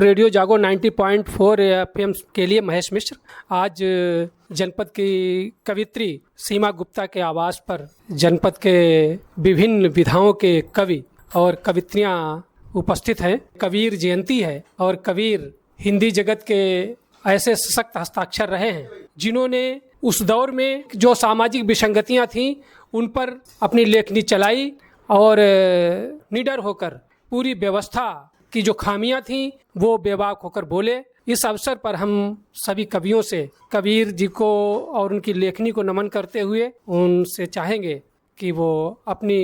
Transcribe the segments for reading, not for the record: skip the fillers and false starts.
Radio जागो 90.4 FM के लिए महेश मिश्र। आज जनपद की कवित्री सीमा गुप्ता के आवास पर जनपद के विभिन्न विधाओं के कवि और कवित्रियां उपस्थित हैं। कबीर जयंती है और कबीर हिंदी जगत के ऐसे सशक्त हस्ताक्षर रहे हैं जिन्होंने उस दौर में जो सामाजिक विसंगतियां थीं उन पर अपनी लेखनी चलाई और निडर होकर पूरी व्यवस्था की जो खामियां थीं वो बेबाक होकर बोले। इस अवसर पर हम सभी कवियों से कबीर जी को और उनकी लेखनी को नमन करते हुए उनसे चाहेंगे कि वो अपनी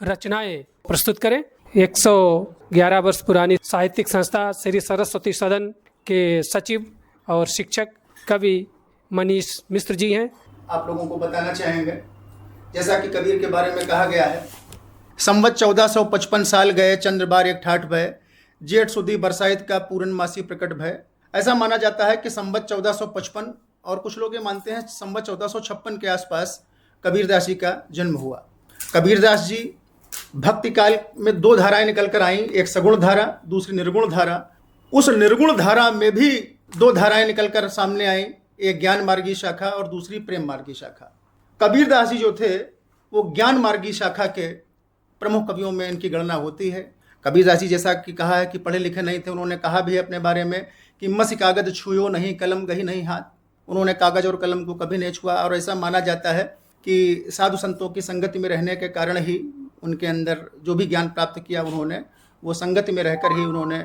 रचनाएं प्रस्तुत करें। 111 वर्ष पुरानी साहित्यिक संस्था श्री सरस्वती सदन के सचिव और शिक्षक कवि मनीष मिश्र जी हैं। आप लोगों को बताना चाहेंगे, जैसा कि कबीर के बारे में कहा गया है, संवत 1455 साल गए चंद्रबार एक ठाठ भय, जेठ सुदी बरसाइत का पूर्णमासी प्रकट भय। ऐसा माना जाता है कि संवत 1455 और कुछ लोग ये मानते हैं संवत 1456 के आसपास कबीरदास जी का जन्म हुआ। कबीरदास जी भक्ति काल में दो धाराएं निकल कर आईं, एक सगुण धारा, दूसरी निर्गुण धारा। उस निर्गुण धारा में भी दो धाराएं निकल कर सामने आईं, एक ज्ञान मार्गी शाखा और दूसरी प्रेम मार्गी शाखा। कबीरदास जी जो थे वो ज्ञान मार्गी शाखा के प्रमुख कवियों में इनकी गणना होती है। कबीरदास जी जैसा कि कहा है कि पढ़े लिखे नहीं थे, उन्होंने कहा भी है अपने बारे में कि मसी कागज छुयो नहीं, कलम गही नहीं हाथ। उन्होंने कागज और कलम को कभी नहीं छुआ और ऐसा माना जाता है कि साधु संतों की संगति में रहने के कारण ही उनके अंदर जो भी ज्ञान प्राप्त किया उन्होंने वो संगति में रहकर ही उन्होंने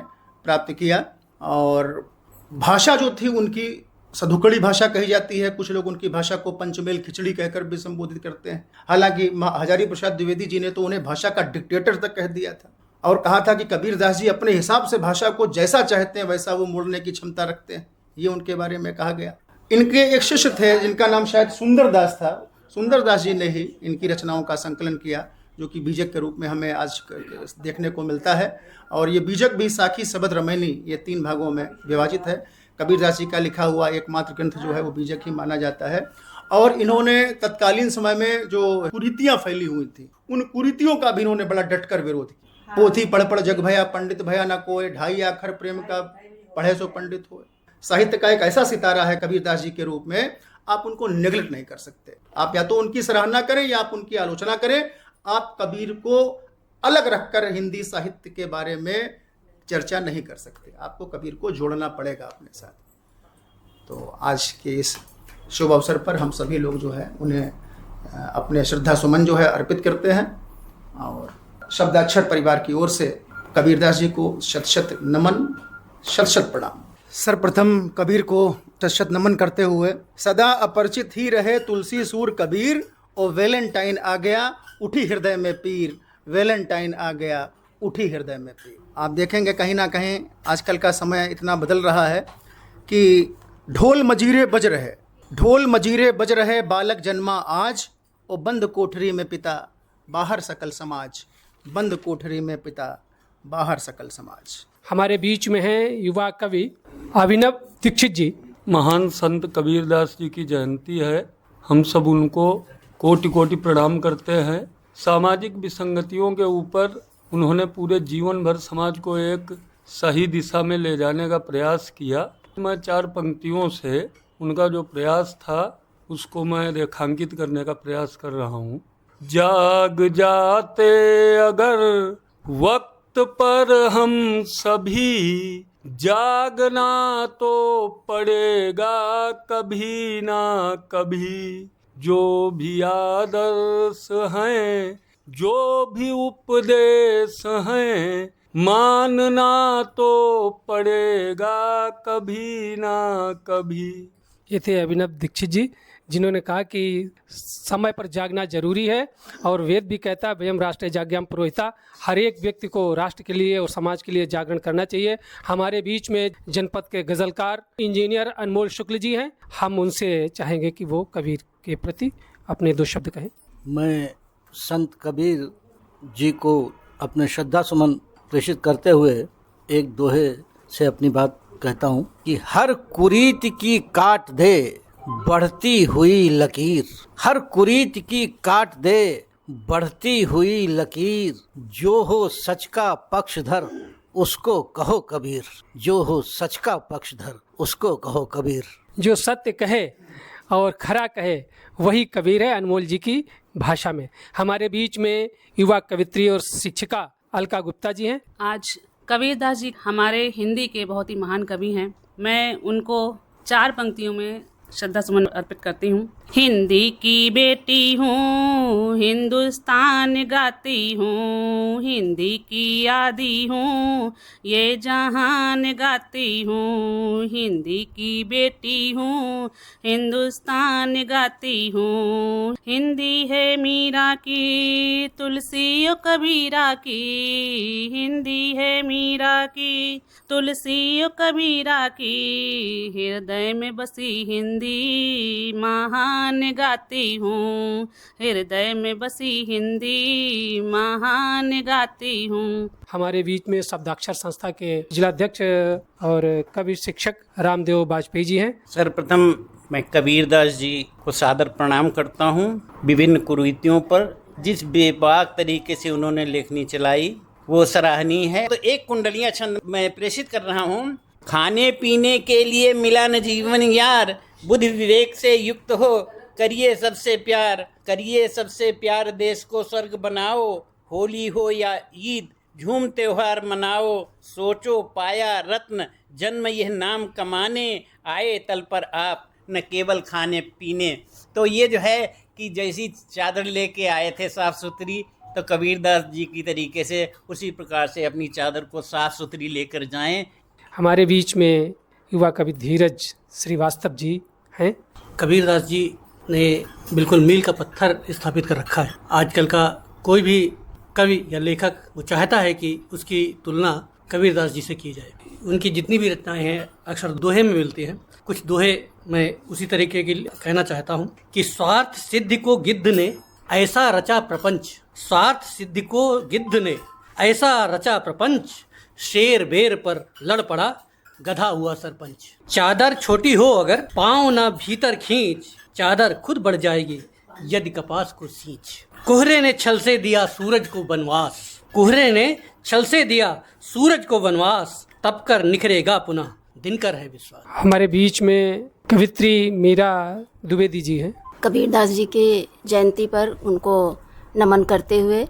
प्राप्त किया। और भाषा जो थी उनकी सधुकड़ी भाषा कही जाती है। कुछ लोग उनकी भाषा को पंचमेल खिचड़ी कहकर भी संबोधित करते हैं। हालांकि हजारी प्रसाद द्विवेदी जी ने तो उन्हें भाषा का डिक्टेटर तक कह दिया था और कहा था कि कबीरदास जी अपने हिसाब से भाषा को जैसा चाहते हैं वैसा वो मोड़ने की क्षमता रखते हैं। ये उनके बारे में कहा गया। इनके एक शिष्य थे जिनका नाम शायद सुंदरदास था। सुंदरदास जी ने ही इनकी रचनाओं का संकलन किया, जो कि बीजक के रूप में हमें आज देखने को मिलता है। और ये बीजक भी साखी सबद रमैनी, ये 3 भागों में विभाजित है। कबीरदास जी का लिखा हुआ एकमात्र ग्रंथ जो है वो बीजक ही माना जाता है। और इन्होंने तत्कालीन समय में जो कुरीतियां फैली हुई थी उन कुरीतियों का भी इन्होंने बड़ा डटकर विरोध किया। पोथी पढ़ पढ़ जग भया, पंडित भया न कोय, ढाई आखर प्रेम का पढ़े सो पंडित होए। साहित्य का एक ऐसा सितारा है कबीरदास जी के रूप में, आप उनको नेग्लेक्ट नहीं कर सकते। आप या तो उनकी सराहना करें या आप उनकी आलोचना करें। आप कबीर को अलग रखकर हिंदी साहित्य के बारे में चर्चा नहीं कर सकते। आपको कबीर को जोड़ना पड़ेगा अपने साथ। तो आज के इस शुभ अवसर पर हम सभी लोग जो है उन्हें अपने श्रद्धा सुमन जो है अर्पित करते हैं। और शब्दाक्षर परिवार की ओर से कबीरदास जी को शत शत नमन, शत शत प्रणाम। सर्वप्रथम कबीर को शत शत नमन करते हुए, सदा अपरिचित ही रहे तुलसी सूर कबीर, ओ वैलेंटाइन आ गया उठी हृदय में पीर। वैलेंटाइन आ गया उठी हृदय में पीर। आप देखेंगे कहीं ना कहीं आजकल का समय इतना बदल रहा है कि ढोल मजीरे बज रहे, ढोल मजीरे बज रहे, बालक जन्मा आज, ओ बंद कोठरी में पिता बाहर सकल समाज। बंद कोठरी में पिता बाहर सकल समाज। हमारे बीच में हैं युवा कवि अभिनव दीक्षित जी। महान संत कबीरदास जी की जयंती है। हम सब उनको कोटि कोटि प्रणाम करते हैं। सामाजिक विसंगतियों के ऊपर उन्होंने पूरे जीवन भर समाज को एक सही दिशा में ले जाने का प्रयास किया। मैं 4 पंक्तियों से उनका जो प्रयास था उसको मैं रेखांकित करने का प्रयास कर रहा हूँ। जाग जाते अगर वक्त पर हम सभी, जागना तो पड़ेगा कभी ना कभी। जो भी आदर्श हैं, जो भी उपदेश हैं, मानना तो पड़ेगा कभी ना कभी। ये थे अभिनव दीक्षित जी, जिन्होंने कहा कि समय पर जागना जरूरी है और वेद भी कहता है वयम राष्ट्र जाग्याम पुरोहिता। हर एक व्यक्ति को राष्ट्र के लिए और समाज के लिए जागरण करना चाहिए। हमारे बीच में जनपद के गज़लकार इंजीनियर अनमोल शुक्ल जी हैं। हम उनसे चाहेंगे कि वो कबीर के प्रति अपने 2 शब्द कहें। मैं संत कबीर जी को अपने श्रद्धा सुमन प्रेषित करते हुए एक दोहे से अपनी बात कहता हूँ कि हर कुरीत की काट दे बढ़ती हुई लकीर। हर कुरीत की काट दे बढ़ती हुई लकीर, जो हो सच का पक्षधर उसको कहो कबीर, जो हो सच का पक्षधर उसको कहो कबीर। जो सत्य कहे और खरा कहे वही कबीर है, अनमोल जी की भाषा में। हमारे बीच में युवा कवित्री और शिक्षिका अलका गुप्ता जी हैं। आज कबीरदास जी हमारे हिंदी के बहुत ही महान कवि हैं। मैं उनको 4 पंक्तियों में श्रद्धा सुमन अर्पित करती हूँ। हिंदी की बेटी हूँ, हिंदुस्तान गाती हूँ, हिंदी की आदि हूँ, ये जहान गाती हूँ। हिंदी की बेटी हूँ, हिंदुस्तान गाती हूँ। हिंदी है मीरा की, तुलसी ओ कबीरा की, हिंदी है मीरा की, तुलसी ओ कबीरा की। हृदय में बसी हिंदी महान गाती हूँ, हृदय में बसी हिंदी महान गाती हूँ। हमारे बीच में शब्दाक्षर संस्था के जिलाध्यक्ष और कवि शिक्षक रामदेव वाजपेयी जी हैं। सर्वप्रथम मैं कबीरदास जी को सादर प्रणाम करता हूँ। विभिन्न कुरीतियों पर जिस बेबाक तरीके से उन्होंने लेखनी चलाई वो सराहनीय है। तो एक कुंडलियाँ छंद मैं प्रेषित कर रहा हूँ। खाने पीने के लिए मिला न जीवन यार, बुद्धि विवेक से युक्त हो करिए सबसे प्यार, करिए सबसे प्यार, देश को स्वर्ग बनाओ। होली हो या ईद झूम त्योहार मनाओ, सोचो पाया रत्न जन्म यह नाम कमाने, आए तल पर आप न केवल खाने पीने। तो ये जो है कि जैसी चादर लेके आए थे साफ सुथरी, तो कबीरदास जी की तरीके से उसी प्रकार से अपनी चादर को साफ सुथरी लेकर जाएं। हमारे बीच में युवा कवि धीरज श्रीवास्तव जी हैं। कबीरदास जी ने बिल्कुल मील का पत्थर स्थापित कर रखा है। आजकल का कोई भी कवि या लेखक वो चाहता है कि उसकी तुलना कबीरदास जी से की जाए। उनकी जितनी भी रचनाएं हैं अक्सर दोहे में मिलती हैं। कुछ दोहे मैं उसी तरीके की कहना चाहता हूँ कि स्वार्थ सिद्धि को गिद्ध ने ऐसा रचा प्रपंच, स्वार्थ सिद्धि को गिद्ध ने ऐसा रचा प्रपंच, शेर बेर पर लड़ पड़ा गधा हुआ सरपंच। चादर छोटी हो अगर पाँव ना भीतर खींच, चादर खुद बढ़ जाएगी यदि कपास को सींच। कोहरे ने छल से दिया सूरज को वनवास, कोहरे ने छल से दिया सूरज को वनवास, तब कर निखरेगा पुनः दिनकर है विश्वास। हमारे बीच में कवित्री मीरा द्विवेदी जी हैं। कबीरदास जी के जयंती पर उनको नमन करते हुए,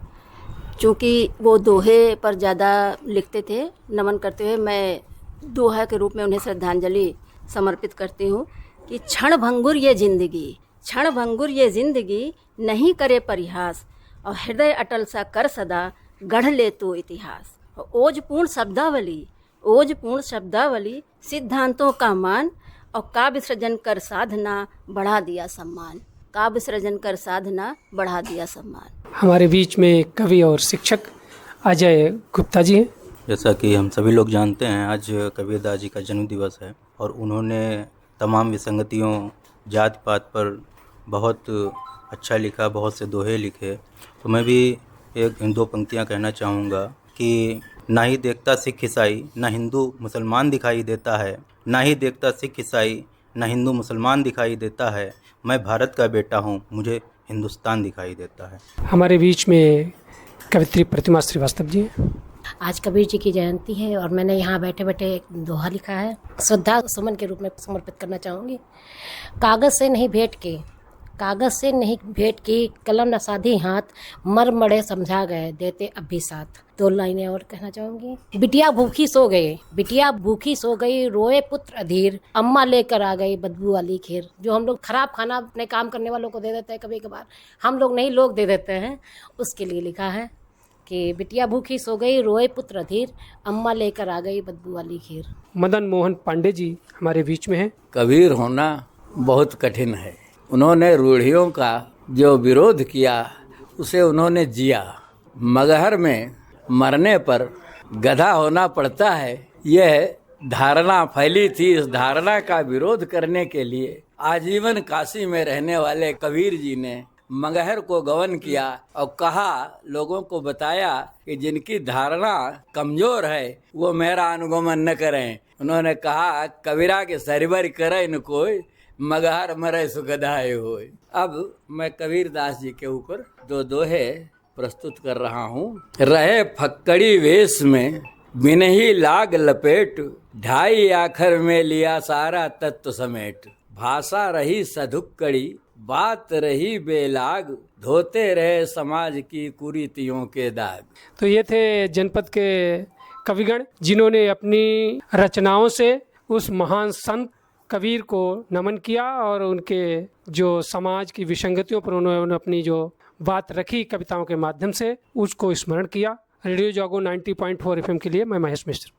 चूँकि वो दोहे पर ज़्यादा लिखते थे, नमन करते हुए मैं दोहा के रूप में उन्हें श्रद्धांजलि समर्पित करती हूँ कि क्षण भंगुर ये जिंदगी, क्षण भंगुर ये जिंदगी, नहीं करे परिहास, और हृदय अटल सा कर सदा गढ़ ले तो इतिहास। ओजपूर्ण शब्दावली, ओजपूर्ण शब्दावली, सिद्धांतों का मान, और काव्य सृजन कर साधना बढ़ा दिया सम्मान, काव्य सृजन कर साधना बढ़ा दिया सम्मान। हमारे बीच में कवि और शिक्षक अजय गुप्ता जी हैं। जैसा कि हम सभी लोग जानते हैं, आज कबीरदास जी का जन्म दिवस है और उन्होंने तमाम विसंगतियों जाति पात पर बहुत अच्छा लिखा, बहुत से दोहे लिखे। तो मैं भी एक 2 पंक्तियां कहना चाहूँगा कि ना ही देखता सिख ईसाई, ना हिंदू मुसलमान दिखाई देता है, ना ही देखता सिख ईसाई, ना हिंदू मुसलमान दिखाई देता है, मैं भारत का बेटा हूँ, मुझे हिंदुस्तान दिखाई देता है। हमारे बीच में कवित्री प्रतिमा श्रीवास्तव जी हैं। आज कबीर जी की जयंती है और मैंने यहाँ बैठे बैठे एक दोहा लिखा है, श्रद्धा सुमन के रूप में समर्पित करना चाहूँगी। कागज़ से नहीं भेंट के, कागज़ से नहीं भेंट की, कलम न साधी हाथ, मर मड़े समझा गए देते अब भी साथ। 2 लाइनें और कहना चाहूँगी। बिटिया भूखी सो गई, बिटिया भूखी सो गई, रोए पुत्र अधीर, अम्मा लेकर आ गई बदबू वाली खीर। जो हम लोग खराब खाना अपने काम करने वालों को दे देते हैं, कभी कभार हम लोग नहीं, लोग दे देते हैं, उसके लिए लिखा है कि बिटिया भूखी सो गई, रोए पुत्र अधीर, अम्मा लेकर आ गई बदबू वाली खीर। मदन मोहन पांडे जी हमारे बीच में हैं। कबीर होना बहुत कठिन है। उन्होंने रूढ़ियों का जो विरोध किया उसे उन्होंने जिया। मगहर में मरने पर गधा होना पड़ता है, यह धारणा फैली थी। इस धारणा का विरोध करने के लिए आजीवन काशी में रहने वाले कबीर जी ने मगहर को गवन किया और कहा, लोगों को बताया कि जिनकी धारणा कमजोर है वो मेरा अनुगमन न करें। उन्होंने कहा, कबीरा के सरिबर करे न कोई, मगहर मरे सुगधाए होए। अब मैं कबीरदास जी के ऊपर 2 दोहे प्रस्तुत कर रहा हूँ। रहे फक्कड़ी वेश में बिन ही लाग लपेट, ढाई आखर में लिया सारा तत्व समेट। भाषा रही सधुक्कड़ी, बात रही बेलाग, धोते रहे समाज की कुरीतियों के दाग। तो ये थे जनपद के कविगण जिन्होंने अपनी रचनाओं से उस महान संत कबीर को नमन किया और उनके जो समाज की विसंगतियों पर उन्होंने अपनी जो बात रखी कविताओं के माध्यम से उसको स्मरण किया। रेडियो जागो 90.4 FM के लिए मैं महेश मिश्र।